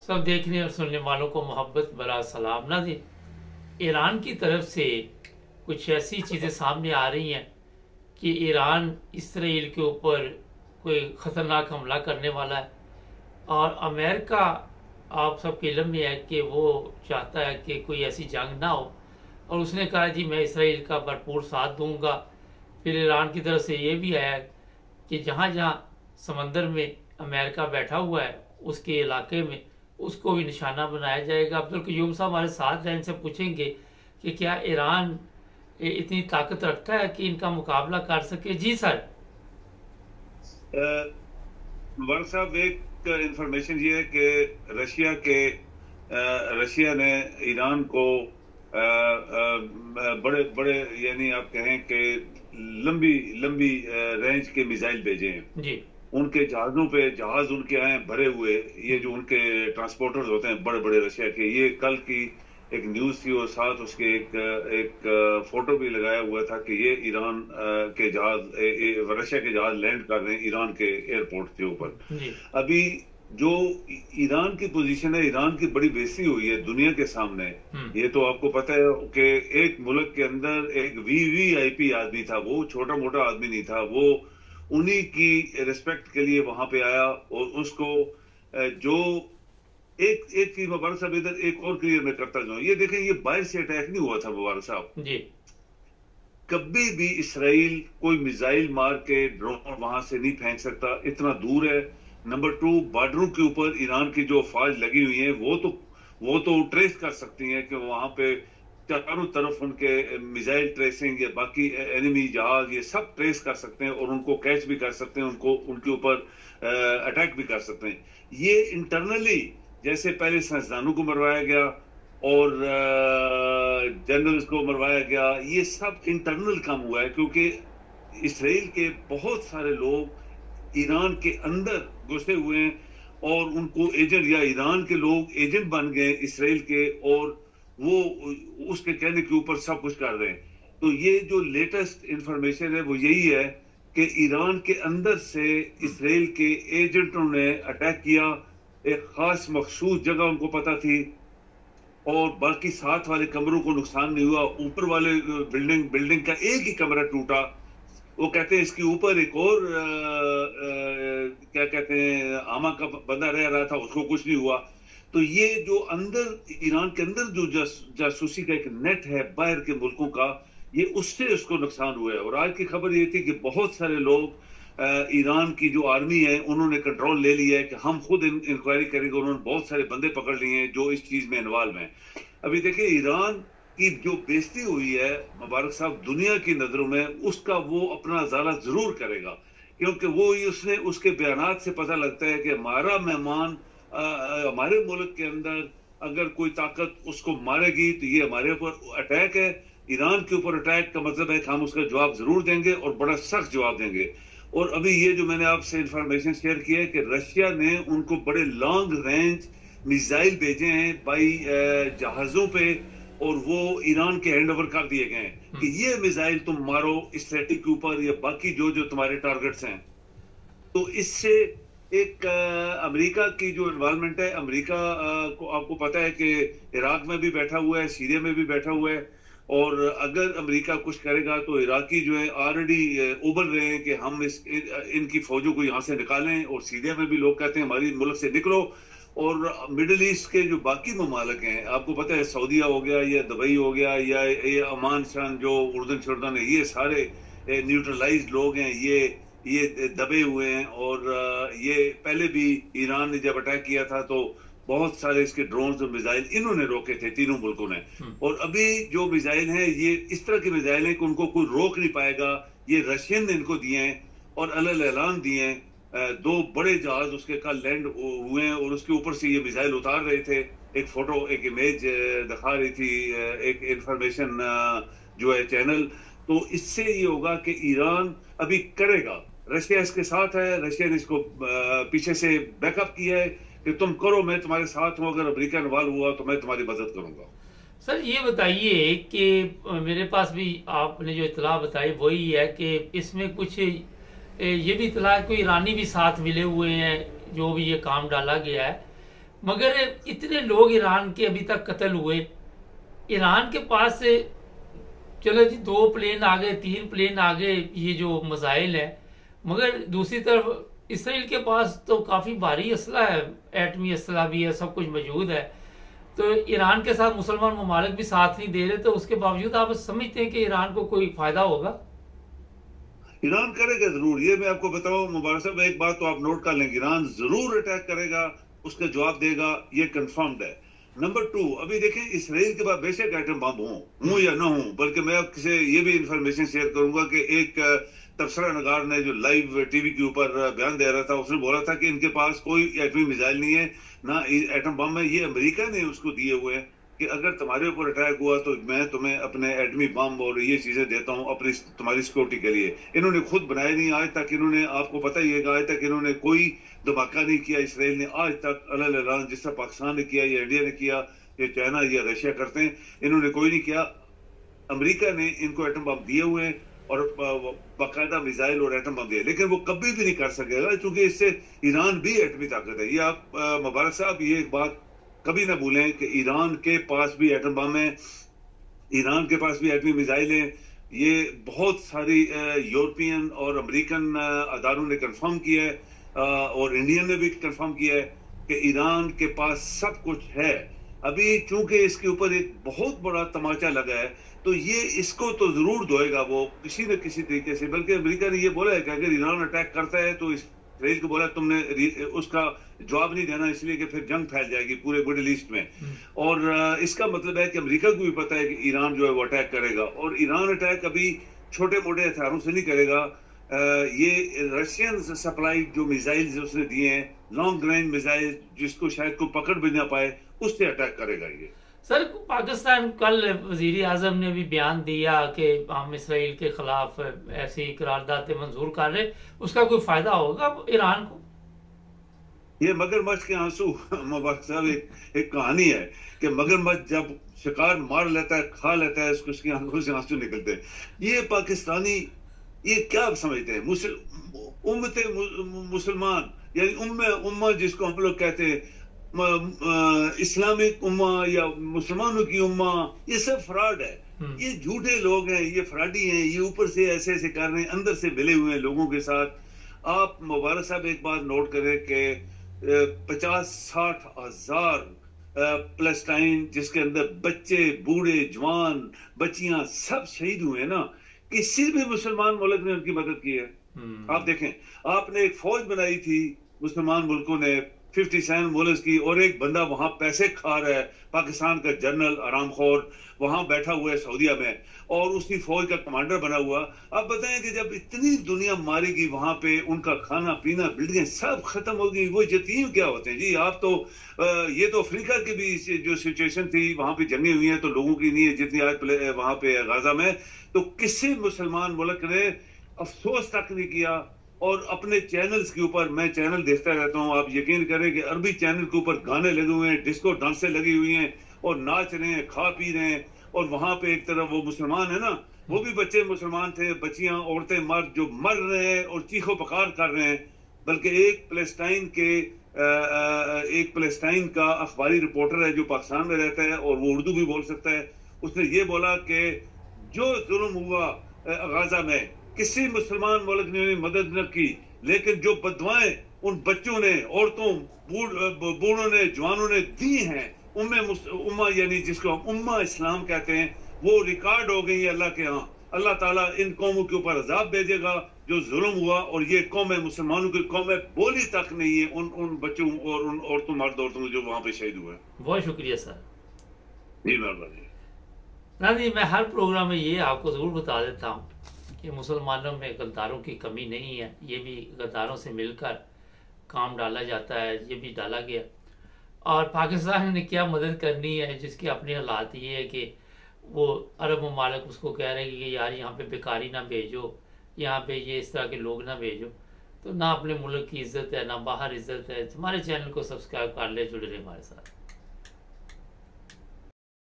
सब देखने और सुनने वालों को मोहब्बत भरा सलाम ना दे। ईरान की तरफ से कुछ ऐसी चीज़ें सामने आ रही हैं कि ईरान इसराइल के ऊपर कोई ख़तरनाक हमला करने वाला है, और अमेरिका आप सबके इल्म में है कि वो चाहता है कि कोई ऐसी जंग ना हो, और उसने कहा जी मैं इसराइल का भरपूर साथ दूंगा। फिर ईरान की तरफ से ये भी है कि जहाँ जहाँ समंदर में अमेरिका बैठा हुआ है उसके इलाके में उसको भी निशाना बनाया जाएगा। अब्दुल कयूम साहब हमारे साथ हैं, इनसे पूछेंगे कि क्या ईरान इतनी ताकत रखता है कि इनका मुकाबला कर सके। जी सर। मुबारक साहब, एक इंफॉर्मेशन ये है कि रशिया ने ईरान को बड़े बड़े यानी आप कहें कि लंबी लंबी रेंज के मिसाइल भेजे हैं जी। उनके जहाज उनके आए भरे हुए, ये जो उनके ट्रांसपोर्टर्स होते हैं बड़े बड़े रशिया के, ये कल की एक न्यूज थी और साथ उसके एक फोटो भी लगाया हुआ था कि ये ईरान के जहाज रशिया के जहाज लैंड कर रहे हैं ईरान के एयरपोर्ट के ऊपर। अभी जो ईरान की पोजीशन है, ईरान की बड़ी बेइज्जती हुई है दुनिया के सामने। ये तो आपको पता है कि एक मुल्क के अंदर एक वीवीआईपी आदमी था, वो छोटा मोटा आदमी नहीं था, वो उन्हीं की रिस्पेक्ट के लिए वहां पे आया और उसको जो एक चीज मुबारक साहब इधर एक और क्लियर मैं करता जाऊं, ये देखें ये बाहर से अटैक नहीं हुआ था मुबारक साहब जी। कभी भी इसराइल कोई मिसाइल मार के ड्रोन वहां से नहीं फेंक सकता, इतना दूर है। नंबर 2, बॉर्डरों के ऊपर ईरान की जो फौज लगी हुई है वो तो ट्रेस कर सकती हैं कि वहां पे चारों तरफ उनके मिसाइल ट्रेसिंग या बाकी एनिमी जहाज ये सब ट्रेस कर सकते हैं और उनको कैच भी कर सकते हैं, उनको उनके ऊपर अटैक भी कर सकते हैं। ये इंटरनली जैसे पहले साइंसदानों को मरवाया गया और जनरल्स को मरवाया गया, ये सब इंटरनल काम हुआ है क्योंकि इसराइल के बहुत सारे लोग ईरान के अंदर घुसे हुए हैं और उनको एजेंट या ईरान के लोग एजेंट बन गए इसराइल के और वो उसके कहने के ऊपर सब कुछ कर रहे हैं। तो ये जो लेटेस्ट इंफॉर्मेशन है वो यही है कि ईरान के अंदर से इसराइल के एजेंटों ने अटैक किया, एक खास मखसूस जगह उनको पता थी और बाकी साथ वाले कमरों को नुकसान नहीं हुआ। ऊपर वाले बिल्डिंग का एक ही कमरा टूटा, वो कहते हैं इसके ऊपर एक और क्या कहते हैं आमा का बंदा रह रहा था, उसको कुछ नहीं हुआ। तो ये जो अंदर ईरान के अंदर जो जासूसी का एक नेट है बाहर के मुल्कों का, ये उससे उसको नुकसान हुआ है। और आज की खबर ये थी कि बहुत सारे लोग ईरान की जो आर्मी है उन्होंने कंट्रोल ले लिया है कि हम खुद इंक्वायरी करेंगे। उन्होंने बहुत सारे बंदे पकड़ लिए हैं जो इस चीज में इन्वॉल्व हैं। अभी देखिए ईरान की जो बेइज्जती हुई है मुबारक साहब दुनिया की नजरों में, उसका वो अपना इजाला जरूर करेगा क्योंकि वो उसके बयानात से पता लगता है कि हमारा मेहमान हमारे मुल्क के अंदर अगर कोई ताकत उसको मारेगी तो ये हमारे ऊपर अटैक है। ईरान के ऊपर अटैक का मतलब है कि हम उसका जवाब जरूर देंगे और बड़ा सख्त जवाब देंगे। और अभी ये जो मैंने आपसे इंफॉर्मेशन शेयर की है कि रशिया ने उनको बड़े लॉन्ग रेंज मिसाइल भेजे हैं बाई जहाजों पे और वो ईरान के हैंड ओवर कर दिए गए हैं कि ये मिसाइल तुम मारो स्ट्रेटेजिक के ऊपर या बाकी जो तुम्हारे टारगेट्स हैं। तो इससे एक अमेरिका की जो इन्वॉल्वमेंट है, अमेरिका को आपको पता है कि इराक में भी बैठा हुआ है, सीरिया में भी बैठा हुआ है और अगर अमेरिका कुछ करेगा तो इराकी जो है ऑलरेडी उबल रहे हैं कि हम इनकी फौजों को यहाँ से निकालें। और सीरिया में भी लोग कहते हैं हमारी मुल्क से निकलो। और मिडिल ईस्ट के जो बाकी ममालिक हैं, आपको पता है सऊदीया हो गया या दुबई हो गया या ये अमान शन जो उर्दन शुर्दन है, ये सारे न्यूट्रलाइज्ड लोग हैं, ये दबे हुए हैं। और ये पहले भी ईरान ने जब अटैक किया था तो बहुत सारे इसके ड्रोन और मिसाइल इन्होंने रोके थे तीनों मुल्कों ने। और अभी जो मिसाइल हैं ये इस तरह के मिसाइल हैं कि उनको कोई रोक नहीं पाएगा। ये रशियन ने इनको दिए हैं और अलग ऐलान दिए हैं। 2 बड़े जहाज उसके कल लैंड हुए हैं और उसके ऊपर से ये मिसाइल उतार रहे थे। एक फोटो एक इमेज दिखा रही थी एक इंफॉर्मेशन जो है चैनल। तो इससे ये होगा कि ईरान अभी करेगा, रशिया इसके साथ है, रशिया ने इसको पीछे से बैकअप किया है कि तुम करो, मैं तुम्हारे साथ हूं, अगर अमेरिका इन्वॉल्व हुआ तो मैं तुम्हारी मदद करूंगा। सर ये बताइए कि मेरे पास भी आपने जो इतला बताई वही है कि इसमें कुछ ये भी इतला है कोई ईरानी भी साथ मिले हुए हैं जो भी ये काम डाला गया है। मगर इतने लोग ईरान के अभी तक कत्ल हुए, ईरान के पास से चलो जी 2 प्लेन आ गए, 3 प्लेन आ गए, ये जो मिसाइल है, मगर दूसरी तरफ इसराइल के पास तो काफी भारी असला है, एटमी असला भी है, सब कुछ मौजूद है। तो ईरान के साथ मुसलमान ममालिक भी साथ नहीं दे रहे, तो उसके बावजूद आप समझते हैं कि ईरान को कोई फायदा होगा? ईरान करेगा जरूर, ये मैं आपको बताऊं मुबारक साहब, एक बात तो आप नोट कर लेंगे, ईरान जरूर अटैक करेगा, उसका जवाब देगा, ये कंफर्म्ड है। नंबर 2, अभी देखें इसराइल के पास बेशक एटम बम हूं या ना हूं, बल्कि मैं आपसे ये भी इंफॉर्मेशन शेयर करूंगा कि एक तबसरा नगार ने जो लाइव टीवी के ऊपर बयान दे रहा था, उसने बोला था कि इनके पास कोई एटमी मिसाइल नहीं है, ना एटम बम है, ये अमेरिका ने उसको दिए हुए हैं कि अगर तुम्हारे ऊपर अटैक हुआ तो मैं तुम्हें अपने एटमी बम और ये चीजें देता हूं अपनी तुम्हारी सिक्योरिटी के लिए। इन्होंने खुद बनाया नहीं आज तक, इन्होंने, आपको पता ही है, आज तक इन्होंने कोई धमाका नहीं किया इसराइल ने आज तक, अलग जिस तरह पाकिस्तान ने किया या इंडिया ने किया या चाइना या रशिया करते हैं, इन्होंने कोई नहीं किया। अमेरिका ने इनको एटम बम दिए हुए हैं और बाकायदा मिसाइल और एटम बम दिए, लेकिन वो कभी भी नहीं कर सकेगा क्योंकि इससे ईरान भी एटमी ताकत है। ये आप मुबारक साहब ये एक बात कभी ना भूलें कि ईरान के पास भी एटम बम है, ईरान के पास भी एटमी मिसाइल है। ये बहुत सारी यूरोपियन और अमेरिकन अदारों ने कंफर्म किया है और इंडियन ने भी कंफर्म किया है कि ईरान के पास सब कुछ है। अभी चूंकि इसके ऊपर एक बहुत बड़ा तमाचा लगा है, तो ये इसको तो जरूर धोएगा वो किसी न किसी तरीके से। बल्कि अमेरिका ने ये बोला है कि अगर ईरान अटैक करता है तो इसराइल को बोला तुमने उसका जवाब नहीं देना, इसलिए कि फिर जंग फैल जाएगी पूरे मिडिल ईस्ट में। और इसका मतलब है कि अमेरिका को भी पता है कि ईरान जो है वो अटैक करेगा, और ईरान अटैक अभी छोटे मोटे हथियारों से नहीं करेगा। ये रशियन सप्लाई जो मिसाइल उसने दिए हैं, लॉन्ग रेंज मिसाइल जिसको शायद कोई पकड़ भी ना पाए, उससे अटैक करेगा ये। सर, पाकिस्तान कल वजीर आजम ने भी बयान दिया कि हम इसराइल के खिलाफ ऐसी करारदाद मंजूर कर रहे, उसका कोई फायदा होगा ईरान को? ये मगरमच्छ के आंसू मुबारक साहब, एक कहानी है कि मगरमच्छ जब शिकार मार लेता है, खा लेता है, उसकी आंखों से आंसू निकलते हैं। ये पाकिस्तानी ये क्या समझते हैं? उम्मत मुसलमान यानी उम्मा जिसको हम लोग कहते हैं, इस्लामिक उम्मा या मुसलमानों की उम्मा, ये सब फ्रॉड है। ये झूठे लोग हैं, ये फ्रॉडी हैं, ये ऊपर से ऐसे ऐसे कर रहे हैं, अंदर से मिले हुए हैं लोगों के साथ। आप मुबारक साहब एक बात नोट करें कि 50-60 हजार पैलेस्टाइन जिसके अंदर बच्चे, बूढ़े, जवान, बच्चियां सब शहीद हुए ना, किसी भी मुसलमान मुल्क ने उनकी मदद की है? आप देखें, आपने एक फौज बनाई थी मुसलमान मुल्कों ने 57 मुल्क की, और एक बंदा वहां पैसे खा रहा है, पाकिस्तान का जनरल आरामखोर वहां बैठा हुआ है सऊदीया में, और उसकी फौज का कमांडर बना हुआ। अब बताएं कि जब इतनी दुनिया मारेगी वहां पे, उनका खाना पीना, बिल्डिंगें सब खत्म हो गई, वो यतीम क्या होते हैं जी? आप तो ये तो अफ्रीका की भी जो सिचुएशन थी, वहां पे जंगे हुई हैं तो लोगों की नहीं है जितनी आज वहां पे गाजा में। तो किसी मुसलमान मुल्क ने अफसोस तक नहीं किया। और अपने चैनल्स के ऊपर, मैं चैनल देखता रहता हूं, आप यकीन करें कि अरबी चैनल के ऊपर गाने लगे हुए हैं, डिस्को डांसें लगी हुई हैं, और नाच रहे हैं, खा पी रहे हैं। और वहां पे एक तरफ वो मुसलमान है ना, वो भी बच्चे मुसलमान थे, बच्चियां, औरतें, मर्द जो मर रहे हैं और चीखो पकार कर रहे हैं। बल्कि एक पैलेस्टाइन का अखबारी रिपोर्टर है जो पाकिस्तान में रहता है और वो उर्दू भी बोल सकता है, उसने ये बोला कि जो जुल्म हुआ गाजा में, किसी मुसलमान मुल्क ने मदद न की, लेकिन जो बदवाएं उन बच्चों ने, औरतों, बूढ़ों ने, जवानों ने दी हैं, उम्मा यानी जिसको हम उम्मा इस्लाम कहते हैं, वो रिकॉर्ड हो गई है अल्लाह के यहाँ। अल्लाह ताला इन कौमों के ऊपर अजाब भेजेगा जो जुल्म हुआ, और ये कौम है, मुसलमानों की कौम है, बोली तक नहीं है उन बच्चों और उन औरतों, मर्द औरतों जो वहां पे शहीद हुए। बहुत शुक्रिया सर। जी मेहरबानी। ना जी, मैं हर प्रोग्राम में ये आपको जरूर बता देता हूँ कि मुसलमानों में गद्दारों की कमी नहीं है, ये भी गद्दारों से मिलकर काम डाला जाता है, ये भी डाला गया। और पाकिस्तान ने क्या मदद करनी है, जिसके अपने हालात ये है कि वो अरब ममालिक उसको कह रहे हैं कि यार यहाँ पे बेकारी ना भेजो, यहाँ पे ये इस तरह के लोग ना भेजो। तो ना अपने मुल्क की इज्जत है, ना बाहर इज्जत है। हमारे चैनल को सब्सक्राइब कर ले, जुड़े रहे हमारे साथ।